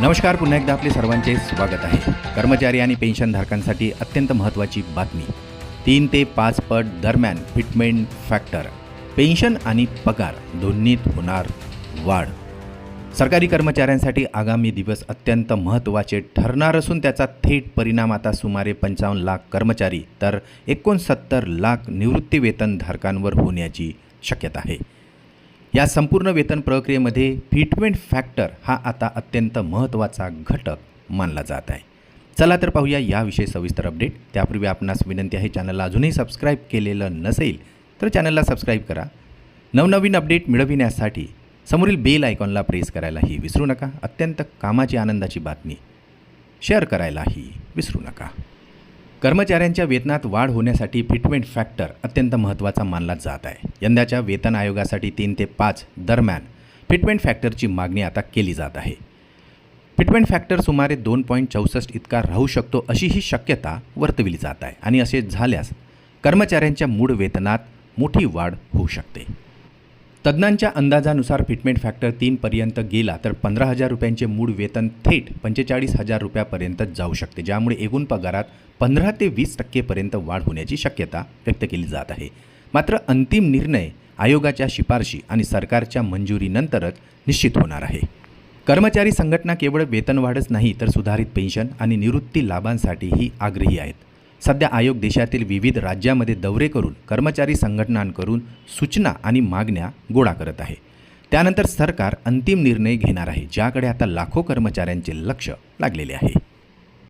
नमस्कार, पुन्हा एकदा आपले सर्वांचे स्वागत आहे. कर्मचारी आणि पेन्शनधारकांसाठी अत्यंत महत्त्वाची बातमी. 3 ते 5 पट दरम्यान फिटमेंट फॅक्टर, पेन्शन आणि पगार दोन्हीत होणार वाढ. सरकारी कर्मचाऱ्यांसाठी आगामी दिवस अत्यंत महत्त्वाचे ठरणार असून त्याचा थेट परिणाम आता सुमारे 55 लाख कर्मचारी तर 69 लाख निवृत्तीवेतनधारकांवर होण्याची शक्यता आहे. या संपूर्ण वेतन प्रक्रियेमध्ये फिटमेंट फॅक्टर हा आता अत्यंत महत्त्वाचा घटक मानला जात आहे. चला तर पाहूया याविषयी सविस्तर अपडेट. त्यापूर्वी आपणास विनंती आहे, चॅनलला अजूनही सबस्क्राईब केलेलं नसेल तर चॅनलला सबस्क्राईब करा. नवनवीन अपडेट मिळविण्यासाठी समोरील बेल आयकॉनला प्रेस करायलाही विसरू नका. अत्यंत कामाची आनंदाची बातमी शेअर करायलाही विसरू नका. कर्मचाऱ्यांच्या वेतनात वाढ होण्यासाठी फिटमेंट फॅक्टर अत्यंत महत्त्वाचा मानला जात आहे. यंदाच्या वेतन आयोगासाठी 3 ते 5 दरम्यान फिटमेंट फॅक्टरची मागणी आता केली जात आहे. फिटमेंट फॅक्टर सुमारे 2.64 इतका राहू शकतो अशी ही शक्यता वर्तविली जात आहे आणि असे झाल्यास कर्मचाऱ्यांच्या मूळ वेतनात मोठी वाढ होऊ शकते. तज्ज्ञांच्या अंदाजानुसार फिटमेंट फॅक्टर 3 पर्यंत गेला तर 15,000 रुपयांचे मूळ वेतन थेट 45,000 रुपयापर्यंत जाऊ शकते, ज्यामुळे एकूण पगारात 15 ते 20% पर्यंत वाढ होण्याची शक्यता व्यक्त केली जात आहे. मात्र अंतिम निर्णय आयोगाच्या शिफारशी आणि सरकारच्या मंजुरीनंतरच निश्चित होणार आहे. कर्मचारी संघटना केवळ वेतनवाढच नाही तर सुधारित पेन्शन आणि निवृत्ती लाभांसाठीही आग्रही आहेत. सध्या आयोग देशातील विविध राज्यामध्ये दौरे करून कर्मचारी संघटनांकडून सूचना आणि मागण्या गोळा करत आहे. त्यानंतर सरकार अंतिम निर्णय घेणार आहे, ज्याकडे आता लाखो कर्मचाऱ्यांचे लक्ष लागलेले आहे.